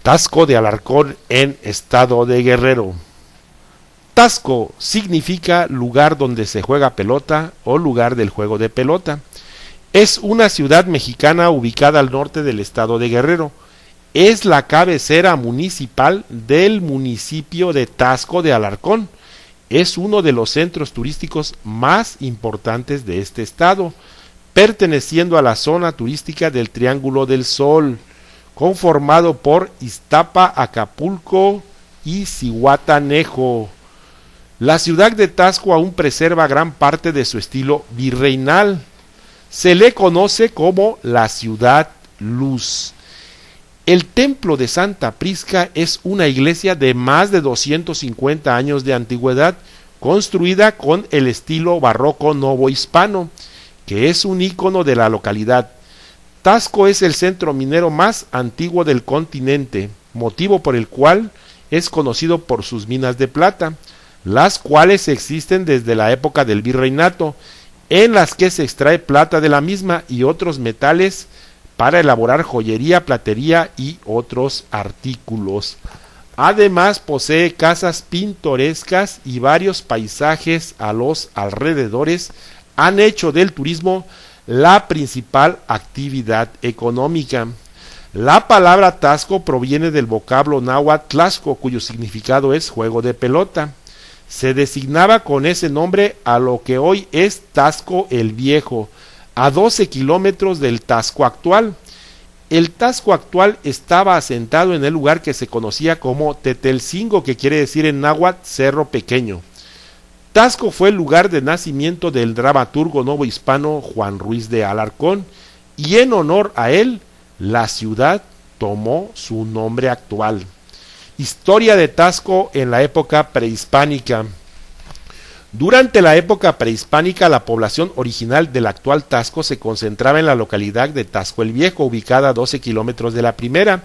Tasco de Alarcón en estado de Guerrero. Tasco significa lugar donde se juega pelota o lugar del juego de pelota. Es una ciudad mexicana ubicada al norte del estado de Guerrero. Es la cabecera municipal del municipio de Tasco de Alarcón. Es uno de los centros turísticos más importantes de este estado, perteneciendo a la zona turística del Triángulo del Sol, conformado por Iztapa, Acapulco y Zihuatanejo. La ciudad de Tasco aún preserva gran parte de su estilo virreinal. Se le conoce como la Ciudad Luz. El templo de Santa Prisca es una iglesia de más de 250 años de antigüedad, construida con el estilo barroco novohispano, que es un ícono de la localidad. Tasco es el centro minero más antiguo del continente, motivo por el cual es conocido por sus minas de plata, las cuales existen desde la época del virreinato, en las que se extrae plata de la misma y otros metales para elaborar joyería, platería y otros artículos. Además posee casas pintorescas y varios paisajes a los alrededores han hecho del turismo la principal actividad económica. La palabra Tasco proviene del vocablo náhuatl tlaxco, cuyo significado es juego de pelota. Se designaba con ese nombre a lo que hoy es Tasco el Viejo, a 12 kilómetros del Tasco actual. El Tasco actual estaba asentado en el lugar que se conocía como Tetelcingo, que quiere decir en náhuatl cerro pequeño. Tasco fue el lugar de nacimiento del dramaturgo novohispano Juan Ruiz de Alarcón, y en honor a él, la ciudad tomó su nombre actual. Historia de Tasco en la época prehispánica. Durante la época prehispánica, la población original del actual Tasco se concentraba en la localidad de Tasco el Viejo, ubicada a 12 kilómetros de la primera,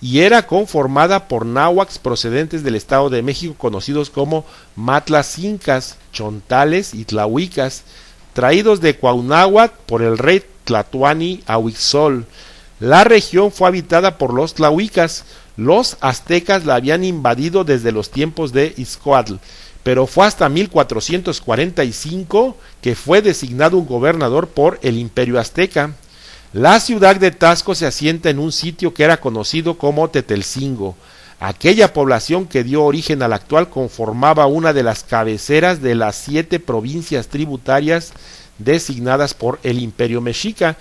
y era conformada por náhuatls procedentes del Estado de México, conocidos como matlacincas, chontales y tlahuicas, traídos de Cuauhnáhuac por el rey Tlatoani Ahuitzol. La región fue habitada por los tlahuicas. Los aztecas la habían invadido desde los tiempos de Izcoatl, pero fue hasta 1445 que fue designado un gobernador por el Imperio Azteca. La ciudad de Tasco se asienta en un sitio que era conocido como Tetelcingo. Aquella población que dio origen al actual conformaba una de las cabeceras de las 7 provincias tributarias designadas por el Imperio Mexica,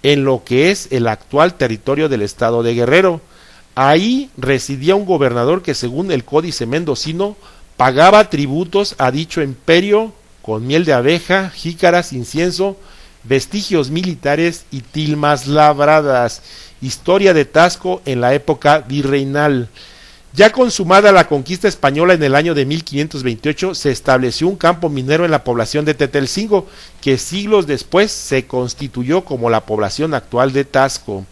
en lo que es el actual territorio del estado de Guerrero. Ahí residía un gobernador que, según el Códice Mendocino, pagaba tributos a dicho imperio con miel de abeja, jícaras, incienso, vestigios militares y tilmas labradas. Historia de Tasco en la época virreinal. Ya consumada la conquista española en el año de 1528, se estableció un campo minero en la población de Tetelcingo, que siglos después se constituyó como la población actual de Tasco.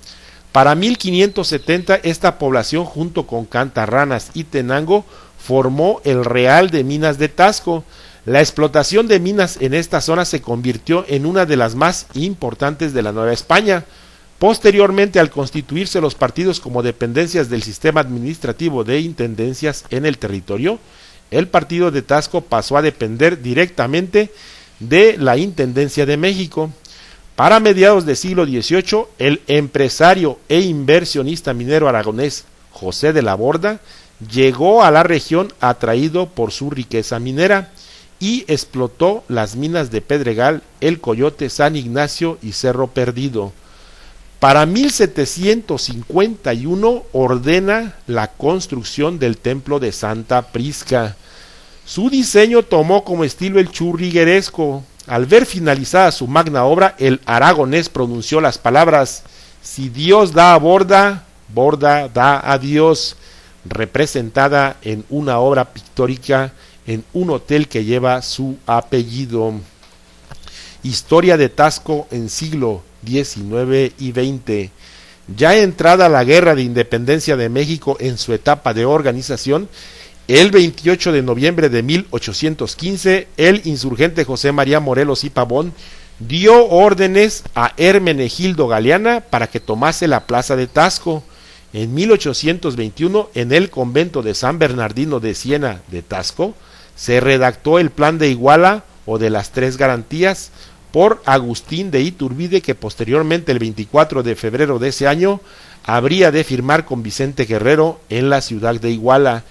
Para 1570, esta población, junto con Cantarranas y Tenango, formó el Real de Minas de Tasco. La explotación de minas en esta zona se convirtió en una de las más importantes de la Nueva España. Posteriormente, al constituirse los partidos como dependencias del sistema administrativo de intendencias en el territorio, el partido de Tasco pasó a depender directamente de la Intendencia de México. Para mediados del siglo XVIII, el empresario e inversionista minero aragonés José de la Borda llegó a la región atraído por su riqueza minera y explotó las minas de Pedregal, El Coyote, San Ignacio y Cerro Perdido. Para 1751 ordena la construcción del templo de Santa Prisca. Su diseño tomó como estilo el churrigueresco. Al ver finalizada su magna obra, el aragonés pronunció las palabras: "Si Dios da a Borda, Borda da a Dios", representada en una obra pictórica en un hotel que lleva su apellido. Historia de Tasco en siglo XIX y XX. Ya entrada la Guerra de Independencia de México en su etapa de organización, el 28 de noviembre de 1815, el insurgente José María Morelos y Pavón dio órdenes a Hermenegildo Galeana para que tomase la plaza de Tasco. En 1821, en el convento de San Bernardino de Siena de Tasco, se redactó el Plan de Iguala o de las Tres Garantías por Agustín de Iturbide, que posteriormente, el 24 de febrero de ese año, habría de firmar con Vicente Guerrero en la ciudad de Iguala,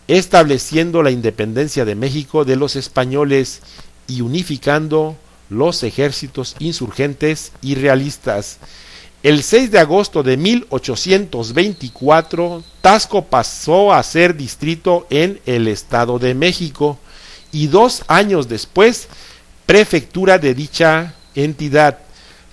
estableciendo la independencia de México de los españoles y unificando los ejércitos insurgentes y realistas. El 6 de agosto de 1824, Tasco pasó a ser distrito en el Estado de México y 2 años después, prefectura de dicha entidad.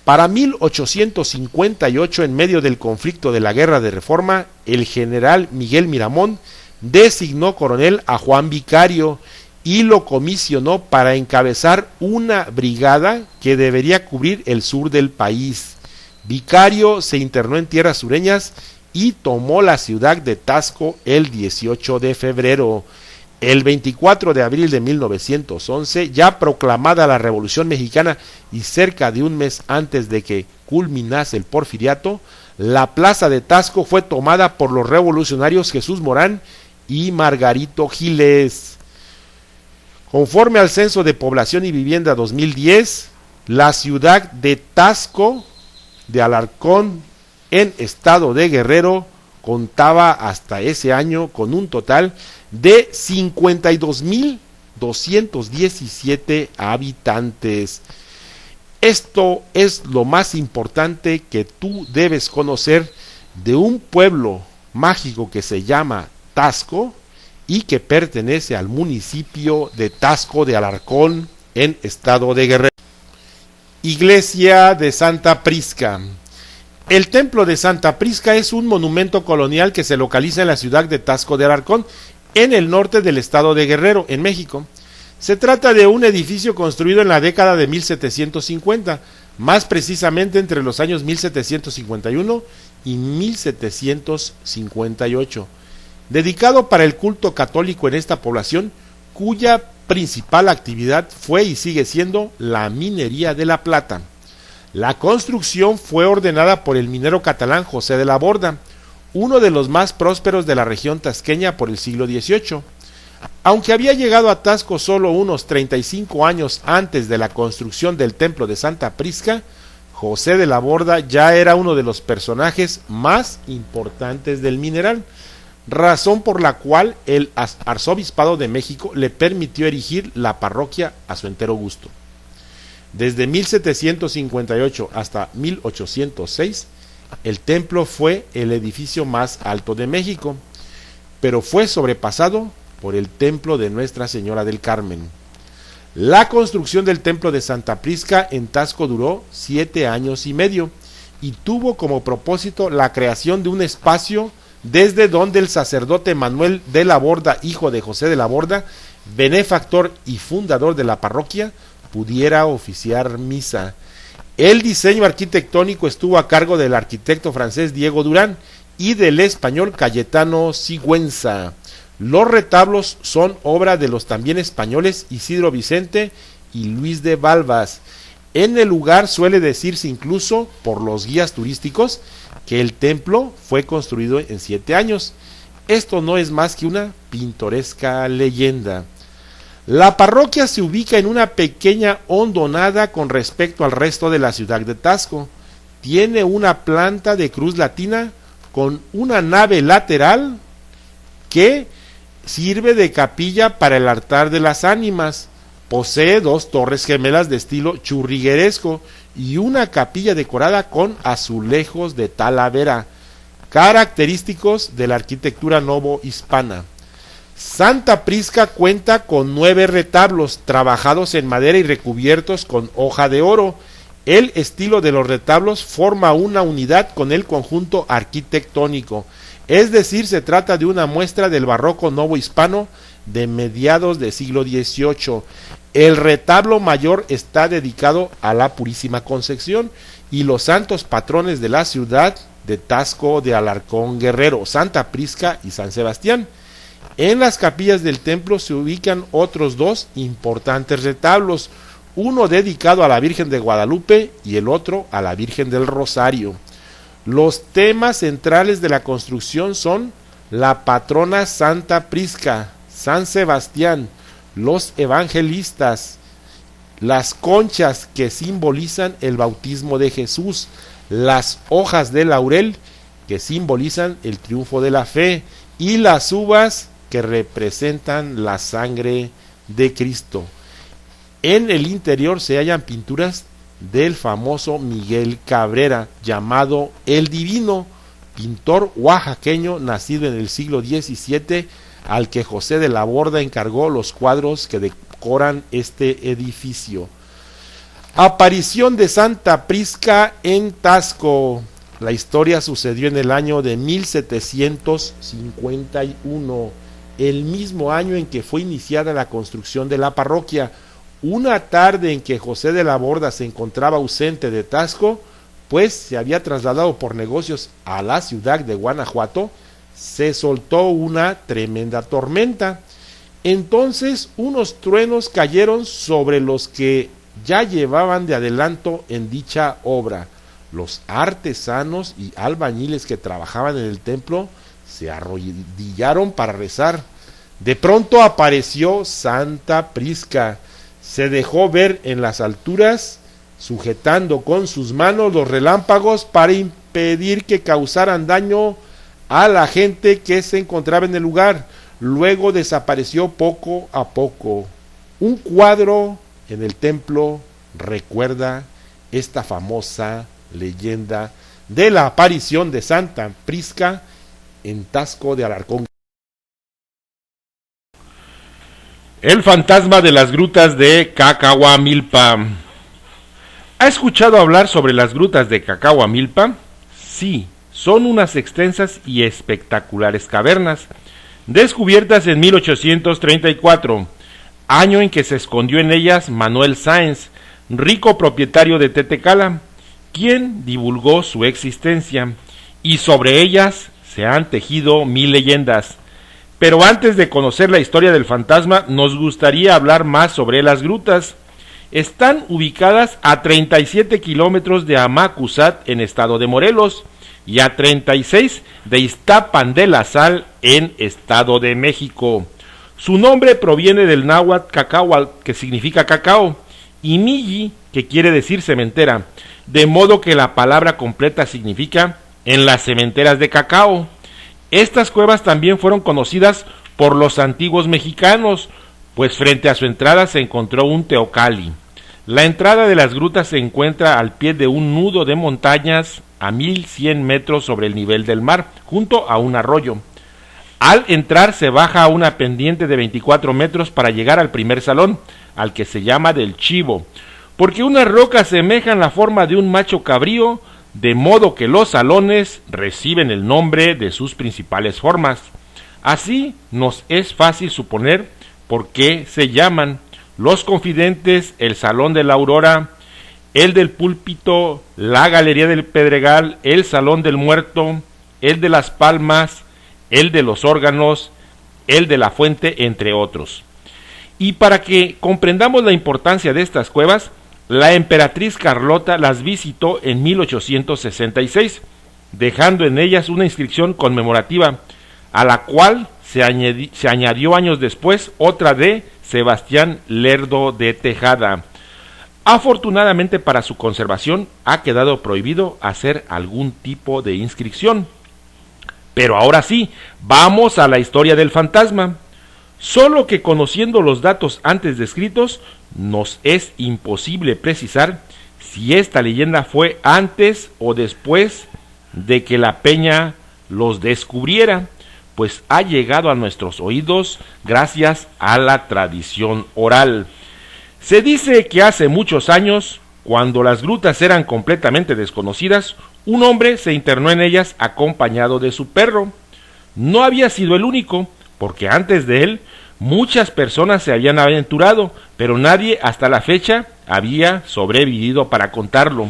Para 1858, en medio del conflicto de la Guerra de Reforma, el general Miguel Miramón designó coronel a Juan Vicario y lo comisionó para encabezar una brigada que debería cubrir el sur del país. Vicario se internó en tierras sureñas y tomó la ciudad de Tasco el 18 de febrero. El 24 de abril de 1911, ya proclamada la Revolución Mexicana y cerca de un mes antes de que culminase el Porfiriato, la plaza de Tasco fue tomada por los revolucionarios Jesús Morán y Margarito Giles. Conforme al Censo de Población y Vivienda 2010, la ciudad de Tasco de Alarcón, en estado de Guerrero, contaba hasta ese año con un total de 52.217 habitantes. Esto es lo más importante que tú debes conocer de un pueblo mágico que se llama Tasco y que pertenece al municipio de Tasco de Alarcón, en estado de Guerrero. Iglesia de Santa Prisca. El templo de Santa Prisca es un monumento colonial que se localiza en la ciudad de Tasco de Alarcón, en el norte del estado de Guerrero, en México. Se trata de un edificio construido en la década de 1750, más precisamente entre los años 1751 y 1758, dedicado para el culto católico en esta población, cuya principal actividad fue y sigue siendo la minería de la plata. La construcción fue ordenada por el minero catalán José de la Borda, uno de los más prósperos de la región tasqueña por el siglo XVIII. Aunque había llegado a Tasco solo unos 35 años antes de la construcción del templo de Santa Prisca, José de la Borda ya era uno de los personajes más importantes del mineral, razón por la cual el arzobispado de México le permitió erigir la parroquia a su entero gusto. Desde 1758 hasta 1806, el templo fue el edificio más alto de México, pero fue sobrepasado por el templo de Nuestra Señora del Carmen. La construcción del templo de Santa Prisca en Tasco duró 7 años y medio y tuvo como propósito la creación de un espacio desde donde el sacerdote Manuel de la Borda, hijo de José de la Borda, benefactor y fundador de la parroquia, pudiera oficiar misa. El diseño arquitectónico estuvo a cargo del arquitecto francés Diego Durán y del español Cayetano Sigüenza. Los retablos son obra de los también españoles Isidro Vicente y Luis de Balbas. En el lugar suele decirse incluso por los guías turísticos que el templo fue construido en 7 años. Esto no es más que una pintoresca leyenda. La parroquia se ubica en una pequeña hondonada con respecto al resto de la ciudad de Tasco. Tiene una planta de cruz latina con una nave lateral que sirve de capilla para el altar de las ánimas. Posee 2 torres gemelas de estilo churrigueresco y una capilla decorada con azulejos de Talavera, característicos de la arquitectura novohispana. Santa Prisca cuenta con 9 retablos trabajados en madera y recubiertos con hoja de oro. El estilo de los retablos forma una unidad con el conjunto arquitectónico, es decir, se trata de una muestra del barroco novohispano de mediados del siglo XVIII. El retablo mayor está dedicado a la Purísima Concepción y los santos patrones de la ciudad de Tasco de Alarcón Guerrero, Santa Prisca y San Sebastián. En las capillas del templo se ubican otros 2 importantes retablos, uno dedicado a la Virgen de Guadalupe y el otro a la Virgen del Rosario. Los temas centrales de la construcción son la patrona Santa Prisca, San Sebastián, los evangelistas, las conchas que simbolizan el bautismo de Jesús, las hojas de laurel que simbolizan el triunfo de la fe y las uvas que representan la sangre de Cristo. En el interior se hallan pinturas del famoso Miguel Cabrera, llamado El Divino, pintor oaxaqueño nacido en el siglo XVII, al que José de la Borda encargó los cuadros que decoran este edificio. Aparición de Santa Prisca en Taxco. La historia sucedió en el año de 1751, el mismo año en que fue iniciada la construcción de la parroquia. Una tarde en que José de la Borda se encontraba ausente de Taxco, pues se había trasladado por negocios a la ciudad de Guanajuato, se soltó una tremenda tormenta. Entonces unos truenos cayeron sobre los que ya llevaban de adelanto en dicha obra. Los artesanos y albañiles que trabajaban en el templo se arrodillaron para rezar. De pronto apareció Santa Prisca. Se dejó ver en las alturas, sujetando con sus manos los relámpagos para impedir que causaran daño a la gente que se encontraba en el lugar. Luego desapareció poco a poco. Un cuadro en el templo recuerda esta famosa leyenda de la aparición de Santa Prisca en Taxco de Alarcón. El fantasma de las grutas de Cacahuamilpa. ¿Ha escuchado hablar sobre las grutas de Cacahuamilpa? Sí, son unas extensas y espectaculares cavernas, descubiertas en 1834, año en que se escondió en ellas Manuel Sáenz, rico propietario de Tetecala, quien divulgó su existencia, y sobre ellas se han tejido 1000 leyendas. Pero antes de conocer la historia del fantasma, nos gustaría hablar más sobre las grutas. Están ubicadas a 37 kilómetros de Amacuzat, en estado de Morelos, y a 36 de Iztapan de la Sal, en estado de México. Su nombre proviene del náhuatl cacahual, que significa cacao, y milli, que quiere decir cementera, de modo que la palabra completa significa en las cementeras de cacao. Estas cuevas también fueron conocidas por los antiguos mexicanos, pues frente a su entrada se encontró un teocalli. La entrada de las grutas se encuentra al pie de un nudo de montañas a 1100 metros sobre el nivel del mar, junto a un arroyo. Al entrar se baja a una pendiente de 24 metros para llegar al primer salón, al que se llama del Chivo, porque unas rocas semejan la forma de un macho cabrío, de modo que los salones reciben el nombre de sus principales formas. Así nos es fácil suponer por qué se llaman los confidentes, el Salón de la Aurora, el del Púlpito, la Galería del Pedregal, el Salón del Muerto, el de las Palmas, el de los Órganos, el de la Fuente, entre otros. Y para que comprendamos la importancia de estas cuevas, la emperatriz Carlota las visitó en 1866, dejando en ellas una inscripción conmemorativa, a la cual se añadió años después otra de Sebastián Lerdo de Tejada. Afortunadamente para su conservación ha quedado prohibido hacer algún tipo de inscripción. Pero ahora sí, vamos a la historia del fantasma. Solo que conociendo los datos antes descritos, nos es imposible precisar si esta leyenda fue antes o después de que la peña los descubriera, pues ha llegado a nuestros oídos gracias a la tradición oral. Se dice que hace muchos años, cuando las grutas eran completamente desconocidas, un hombre se internó en ellas acompañado de su perro. No había sido el único, porque antes de él muchas personas se habían aventurado, pero nadie hasta la fecha había sobrevivido para contarlo.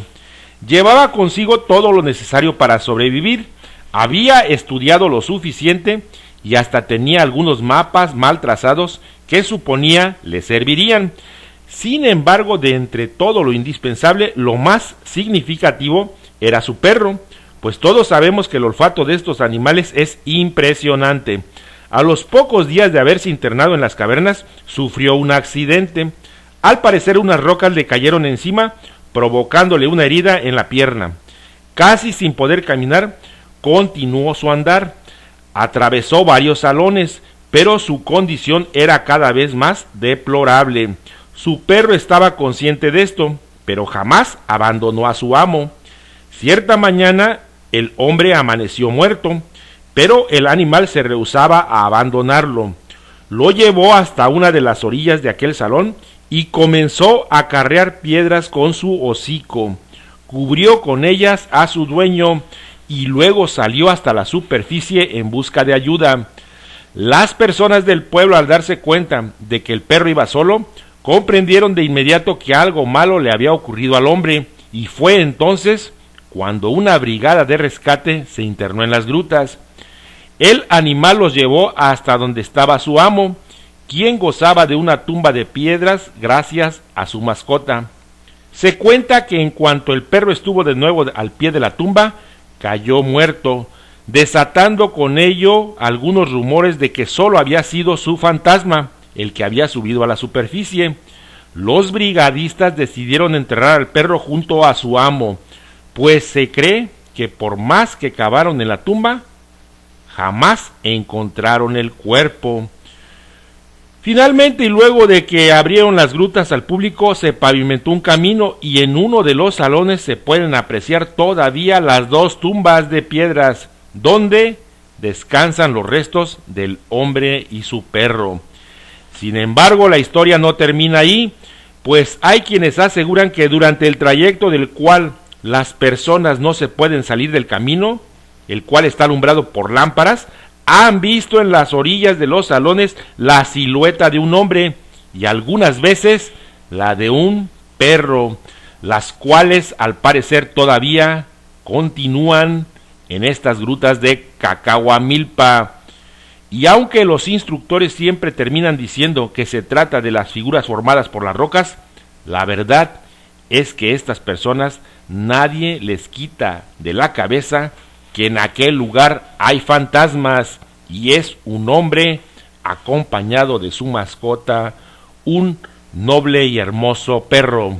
Llevaba consigo todo lo necesario para sobrevivir, había estudiado lo suficiente y hasta tenía algunos mapas mal trazados que suponía le servirían. Sin embargo, de entre todo lo indispensable, lo más significativo era su perro, pues todos sabemos que el olfato de estos animales es impresionante. A los pocos días de haberse internado en las cavernas, sufrió un accidente. Al parecer unas rocas le cayeron encima, provocándole una herida en la pierna. Casi sin poder caminar, continuó su andar. Atravesó varios salones, pero su condición era cada vez más deplorable. Su perro estaba consciente de esto, pero jamás abandonó a su amo. Cierta mañana, el hombre amaneció muerto, pero el animal se rehusaba a abandonarlo. Lo llevó hasta una de las orillas de aquel salón y comenzó a acarrear piedras con su hocico. Cubrió con ellas a su dueño y luego salió hasta la superficie en busca de ayuda. Las personas del pueblo, al darse cuenta de que el perro iba solo, comprendieron de inmediato que algo malo le había ocurrido al hombre, y fue entonces cuando una brigada de rescate se internó en las grutas. El animal los llevó hasta donde estaba su amo, quien gozaba de una tumba de piedras gracias a su mascota. Se cuenta que en cuanto el perro estuvo de nuevo al pie de la tumba, cayó muerto, desatando con ello algunos rumores de que solo había sido su fantasma el que había subido a la superficie. Los brigadistas decidieron enterrar al perro junto a su amo, pues se cree que por más que cavaron en la tumba, jamás encontraron el cuerpo. Finalmente, y luego de que abrieron las grutas al público, se pavimentó un camino y en uno de los salones se pueden apreciar todavía las dos tumbas de piedras, donde descansan los restos del hombre y su perro. Sin embargo, la historia no termina ahí, pues hay quienes aseguran que durante el trayecto del cual las personas no se pueden salir del camino, el cual está alumbrado por lámparas, han visto en las orillas de los salones la silueta de un hombre y algunas veces la de un perro, las cuales al parecer todavía continúan en estas grutas de Cacahuamilpa. Y aunque los instructores siempre terminan diciendo que se trata de las figuras formadas por las rocas, la verdad es que estas personas nadie les quita de la cabeza que en aquel lugar hay fantasmas, y es un hombre acompañado de su mascota, un noble y hermoso perro.